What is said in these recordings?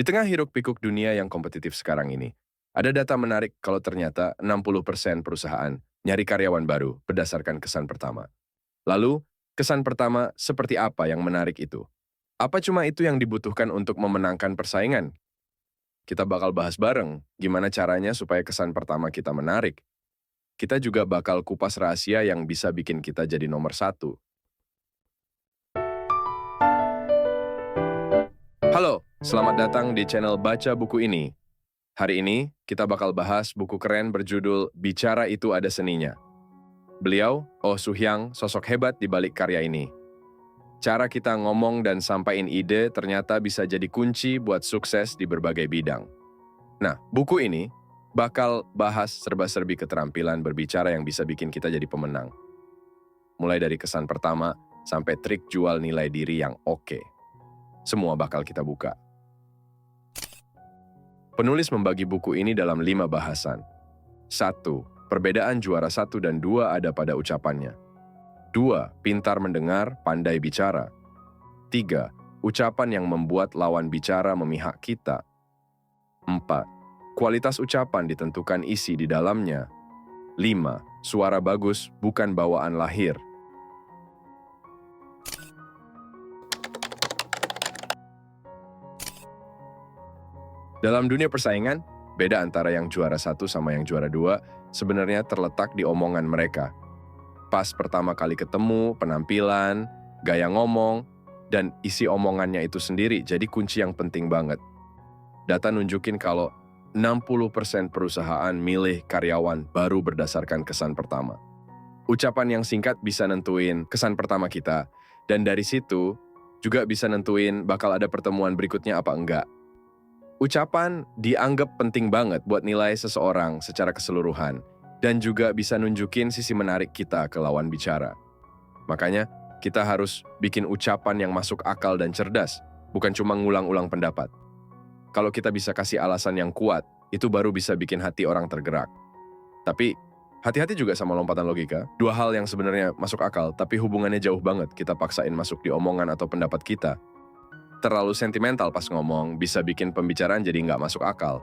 Di tengah hiruk-pikuk dunia yang kompetitif sekarang ini, ada data menarik kalau ternyata 60% perusahaan nyari karyawan baru berdasarkan kesan pertama. Lalu, kesan pertama seperti apa yang menarik itu? Apa cuma itu yang dibutuhkan untuk memenangkan persaingan? Kita bakal bahas bareng gimana caranya supaya kesan pertama kita menarik. Kita juga bakal kupas rahasia yang bisa bikin kita jadi nomor satu. Halo, selamat datang di channel Baca Buku Ini. Hari ini, kita bakal bahas buku keren berjudul Bicara Itu Ada Seninya. Beliau, Oh Soo-hyang, sosok hebat di balik karya ini. Cara kita ngomong dan sampaikan ide ternyata bisa jadi kunci buat sukses di berbagai bidang. Nah, buku ini bakal bahas serba-serbi keterampilan berbicara yang bisa bikin kita jadi pemenang. Mulai dari kesan pertama sampai trik jual nilai diri yang oke. Semua bakal kita buka. Penulis membagi buku ini dalam 5 bahasan. 1. Perbedaan juara 1 dan 2 ada pada ucapannya. 2. Pintar mendengar, pandai bicara. 3. Ucapan yang membuat lawan bicara memihak kita. 4. Kualitas ucapan ditentukan isi di dalamnya. 5. Suara bagus bukan bawaan lahir. Dalam dunia persaingan, beda antara yang juara 1 sama yang juara 2 sebenarnya terletak di omongan mereka. Pas pertama kali ketemu, penampilan, gaya ngomong, dan isi omongannya itu sendiri jadi kunci yang penting banget. Data nunjukin kalau 60% perusahaan milih karyawan baru berdasarkan kesan pertama. Ucapan yang singkat bisa nentuin kesan pertama kita, dan dari situ juga bisa nentuin bakal ada pertemuan berikutnya apa enggak. Ucapan dianggap penting banget buat nilai seseorang secara keseluruhan dan juga bisa nunjukin sisi menarik kita ke lawan bicara. Makanya, kita harus bikin ucapan yang masuk akal dan cerdas, bukan cuma ngulang-ulang pendapat. Kalau kita bisa kasih alasan yang kuat, itu baru bisa bikin hati orang tergerak. Tapi, hati-hati juga sama lompatan logika. 2 hal yang sebenarnya masuk akal, tapi hubungannya jauh banget kita paksain masuk di omongan atau pendapat kita. Terlalu sentimental pas ngomong bisa bikin pembicaraan jadi nggak masuk akal.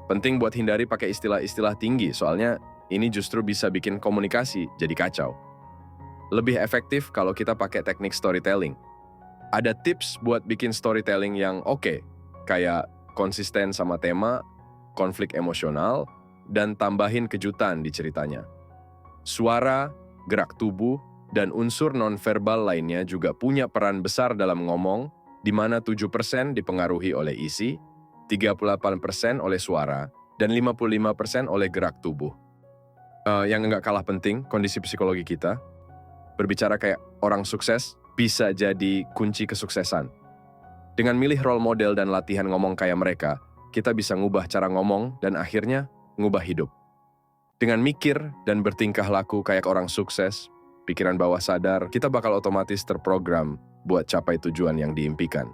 Penting buat hindari pakai istilah-istilah tinggi, soalnya ini justru bisa bikin komunikasi jadi kacau. Lebih efektif kalau kita pakai teknik storytelling. Ada tips buat bikin storytelling yang oke, kayak konsisten sama tema, konflik emosional, dan tambahin kejutan di ceritanya. Suara, gerak tubuh, dan unsur nonverbal lainnya juga punya peran besar dalam ngomong, di mana 7% dipengaruhi oleh isi, 38% oleh suara, dan 55% oleh gerak tubuh. Yang nggak kalah penting, kondisi psikologi kita. Berbicara kayak orang sukses bisa jadi kunci kesuksesan. Dengan milih role model dan latihan ngomong kayak mereka, kita bisa ngubah cara ngomong dan akhirnya ngubah hidup. Dengan mikir dan bertingkah laku kayak orang sukses, pikiran bawah sadar, kita bakal otomatis terprogram buat capai tujuan yang diimpikan.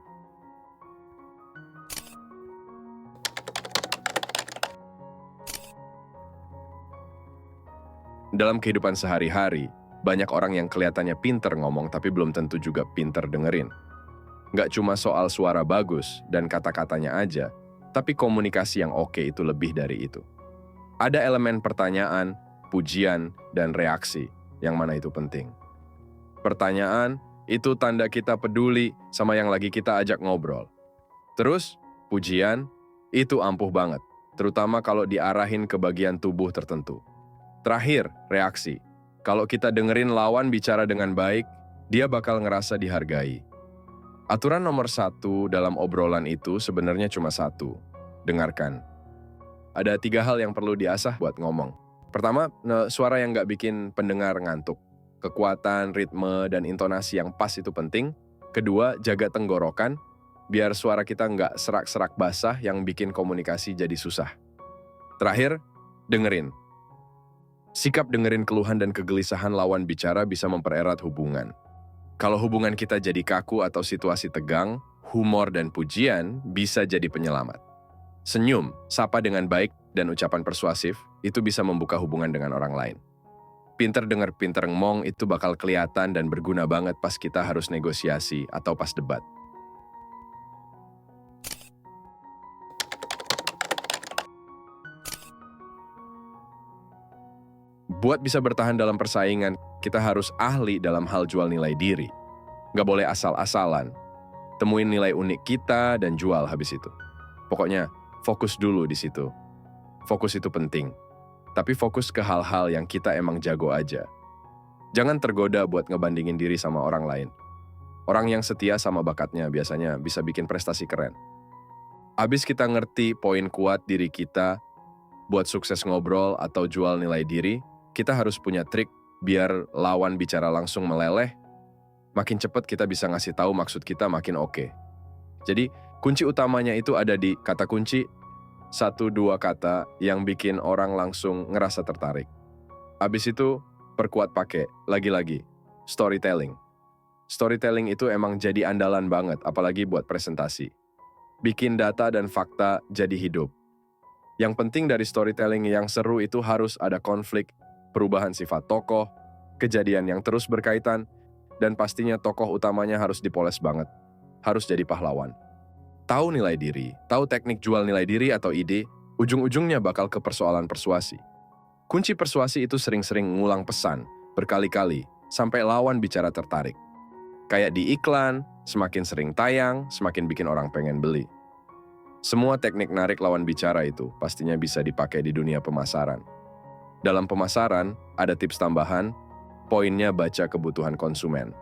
Dalam kehidupan sehari-hari, banyak orang yang kelihatannya pinter ngomong tapi belum tentu juga pinter dengerin. Nggak cuma soal suara bagus dan kata-katanya aja, tapi komunikasi yang oke itu lebih dari itu. Ada elemen pertanyaan, pujian, dan reaksi, yang mana itu penting. Pertanyaan, itu tanda kita peduli sama yang lagi kita ajak ngobrol. Terus, pujian, itu ampuh banget, terutama kalau diarahin ke bagian tubuh tertentu. Terakhir, reaksi. Kalau kita dengerin lawan bicara dengan baik, dia bakal ngerasa dihargai. Aturan nomor 1 dalam obrolan itu sebenarnya cuma 1, dengarkan. Ada 3 hal yang perlu diasah buat ngomong. Pertama, suara yang nggak bikin pendengar ngantuk. Kekuatan, ritme, dan intonasi yang pas itu penting. Kedua, jaga tenggorokan, biar suara kita nggak serak-serak basah yang bikin komunikasi jadi susah. Terakhir, dengerin. Sikap dengerin keluhan dan kegelisahan lawan bicara bisa mempererat hubungan. Kalau hubungan kita jadi kaku atau situasi tegang, humor dan pujian bisa jadi penyelamat. Senyum, sapa dengan baik, dan ucapan persuasif itu bisa membuka hubungan dengan orang lain. Pinter denger pinter ngomong itu bakal kelihatan dan berguna banget pas kita harus negosiasi atau pas debat. Buat bisa bertahan dalam persaingan, kita harus ahli dalam hal jual nilai diri. Nggak boleh asal-asalan. Temuin nilai unik kita dan jual habis itu. Pokoknya, fokus dulu di situ. Fokus itu penting. Tapi fokus ke hal-hal yang kita emang jago aja. Jangan tergoda buat ngebandingin diri sama orang lain. Orang yang setia sama bakatnya biasanya bisa bikin prestasi keren. Abis kita ngerti poin kuat diri kita buat sukses ngobrol atau jual nilai diri, kita harus punya trik biar lawan bicara langsung meleleh. Makin cepat kita bisa ngasih tahu maksud kita makin oke. Jadi, kunci utamanya itu ada di kata kunci 1-2 kata yang bikin orang langsung ngerasa tertarik. Abis itu, perkuat pakai, lagi-lagi, storytelling. Storytelling itu emang jadi andalan banget, apalagi buat presentasi. Bikin data dan fakta jadi hidup. Yang penting dari storytelling yang seru itu harus ada konflik, perubahan sifat tokoh, kejadian yang terus berkaitan, dan pastinya tokoh utamanya harus dipoles banget. Harus jadi pahlawan. Tahu nilai diri, tahu teknik jual nilai diri atau ide, ujung-ujungnya bakal ke persoalan persuasi. Kunci persuasi itu sering-sering ngulang pesan, berkali-kali, sampai lawan bicara tertarik. Kayak di iklan, semakin sering tayang, semakin bikin orang pengen beli. Semua teknik narik lawan bicara itu pastinya bisa dipakai di dunia pemasaran. Dalam pemasaran, ada tips tambahan, poinnya baca kebutuhan konsumen.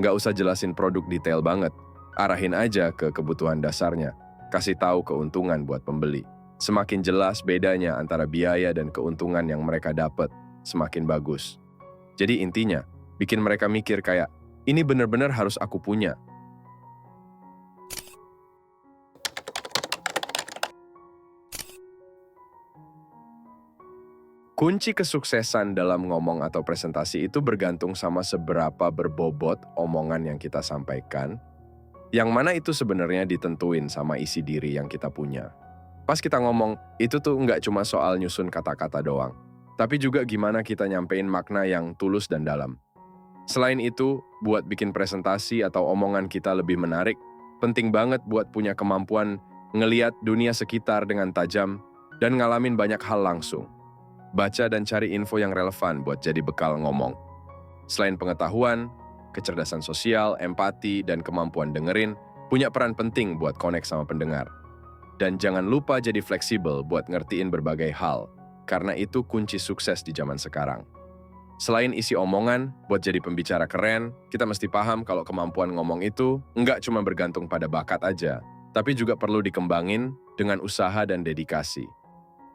Nggak usah jelasin produk detail banget, arahin aja ke kebutuhan dasarnya, kasih tahu keuntungan buat pembeli. Semakin jelas bedanya antara biaya dan keuntungan yang mereka dapat, semakin bagus. Jadi intinya, bikin mereka mikir kayak, ini benar-benar harus aku punya. Kunci kesuksesan dalam ngomong atau presentasi itu bergantung sama seberapa berbobot omongan yang kita sampaikan, yang mana itu sebenarnya ditentuin sama isi diri yang kita punya. Pas kita ngomong, itu tuh nggak cuma soal nyusun kata-kata doang, tapi juga gimana kita nyampein makna yang tulus dan dalam. Selain itu, buat bikin presentasi atau omongan kita lebih menarik, penting banget buat punya kemampuan ngeliat dunia sekitar dengan tajam dan ngalamin banyak hal langsung. Baca dan cari info yang relevan buat jadi bekal ngomong. Selain pengetahuan, kecerdasan sosial, empati, dan kemampuan dengerin punya peran penting buat connect sama pendengar. Dan jangan lupa jadi fleksibel buat ngertiin berbagai hal, karena itu kunci sukses di zaman sekarang. Selain isi omongan, buat jadi pembicara keren, kita mesti paham kalau kemampuan ngomong itu nggak cuma bergantung pada bakat aja, tapi juga perlu dikembangin dengan usaha dan dedikasi.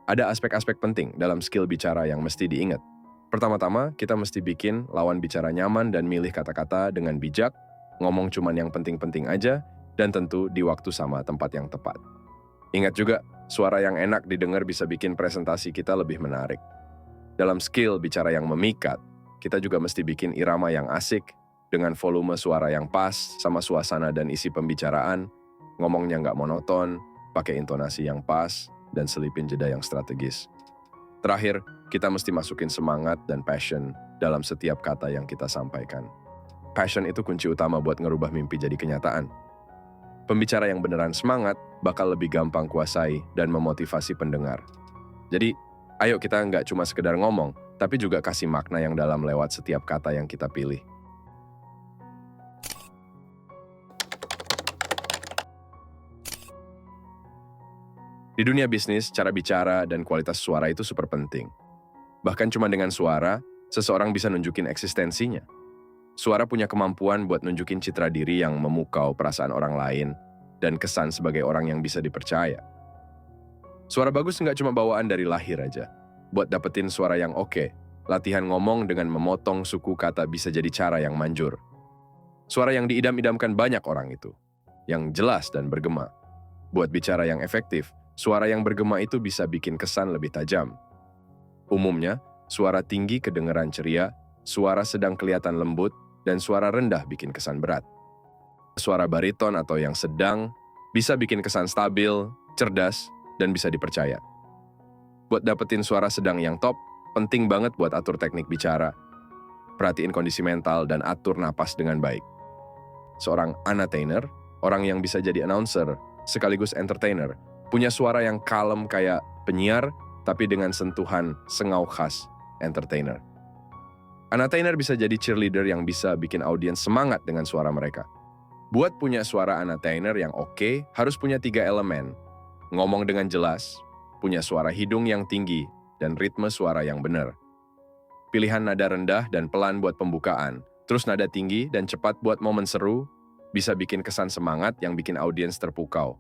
Ada aspek-aspek penting dalam skill bicara yang mesti diingat. Pertama-tama, kita mesti bikin lawan bicara nyaman dan milih kata-kata dengan bijak, ngomong cuman yang penting-penting aja, dan tentu di waktu sama tempat yang tepat. Ingat juga, suara yang enak didengar bisa bikin presentasi kita lebih menarik. Dalam skill bicara yang memikat, kita juga mesti bikin irama yang asik, dengan volume suara yang pas, sama suasana dan isi pembicaraan, ngomongnya nggak monoton, pakai intonasi yang pas, dan selipin jeda yang strategis. Terakhir, kita mesti masukin semangat dan passion dalam setiap kata yang kita sampaikan. Passion itu kunci utama buat ngerubah mimpi jadi kenyataan. Pembicara yang beneran semangat bakal lebih gampang kuasai dan memotivasi pendengar. Jadi, ayo kita nggak cuma sekedar ngomong, tapi juga kasih makna yang dalam lewat setiap kata yang kita pilih. Di dunia bisnis, cara bicara dan kualitas suara itu super penting. Bahkan cuma dengan suara, seseorang bisa nunjukin eksistensinya. Suara punya kemampuan buat nunjukin citra diri yang memukau perasaan orang lain dan kesan sebagai orang yang bisa dipercaya. Suara bagus nggak cuma bawaan dari lahir aja. Buat dapetin suara yang oke, latihan ngomong dengan memotong suku kata bisa jadi cara yang manjur. Suara yang diidam-idamkan banyak orang itu, yang jelas dan bergema. Buat bicara yang efektif, suara yang bergema itu bisa bikin kesan lebih tajam. Umumnya, suara tinggi kedengeran ceria, suara sedang kelihatan lembut, dan suara rendah bikin kesan berat. Suara bariton atau yang sedang bisa bikin kesan stabil, cerdas, dan bisa dipercaya. Buat dapetin suara sedang yang top, penting banget buat atur teknik bicara. Perhatiin kondisi mental dan atur napas dengan baik. Seorang entertainer, orang yang bisa jadi announcer, sekaligus entertainer, punya suara yang kalem kayak penyiar, tapi dengan sentuhan sengau khas entertainer. Entertainer bisa jadi cheerleader yang bisa bikin audiens semangat dengan suara mereka. Buat punya suara entertainer yang oke, harus punya 3 elemen. Ngomong dengan jelas, punya suara hidung yang tinggi, dan ritme suara yang benar. Pilihan nada rendah dan pelan buat pembukaan, terus nada tinggi dan cepat buat momen seru, bisa bikin kesan semangat yang bikin audiens terpukau.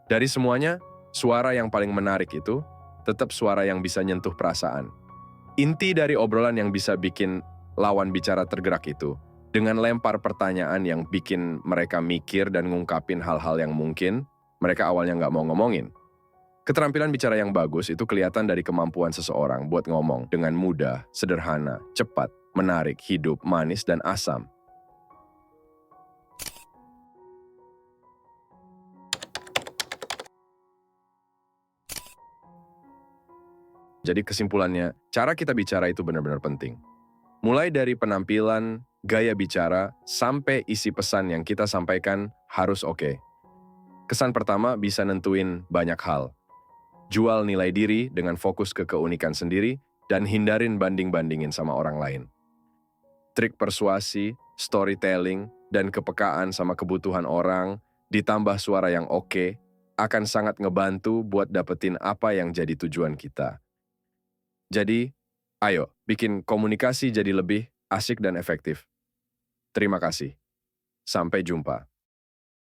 Dari semuanya, suara yang paling menarik itu tetap suara yang bisa nyentuh perasaan. Inti dari obrolan yang bisa bikin lawan bicara tergerak itu, dengan lempar pertanyaan yang bikin mereka mikir dan ngungkapin hal-hal yang mungkin mereka awalnya nggak mau ngomongin. Keterampilan bicara yang bagus itu kelihatan dari kemampuan seseorang buat ngomong dengan mudah, sederhana, cepat, menarik, hidup, manis, dan asam. Jadi kesimpulannya, cara kita bicara itu benar-benar penting. Mulai dari penampilan, gaya bicara, sampai isi pesan yang kita sampaikan harus oke. Kesan pertama bisa nentuin banyak hal. Jual nilai diri dengan fokus ke keunikan sendiri dan hindarin banding-bandingin sama orang lain. Trik persuasi, storytelling, dan kepekaan sama kebutuhan orang, ditambah suara yang oke, akan sangat ngebantu buat dapetin apa yang jadi tujuan kita. Jadi, ayo bikin komunikasi jadi lebih asik dan efektif. Terima kasih. Sampai jumpa.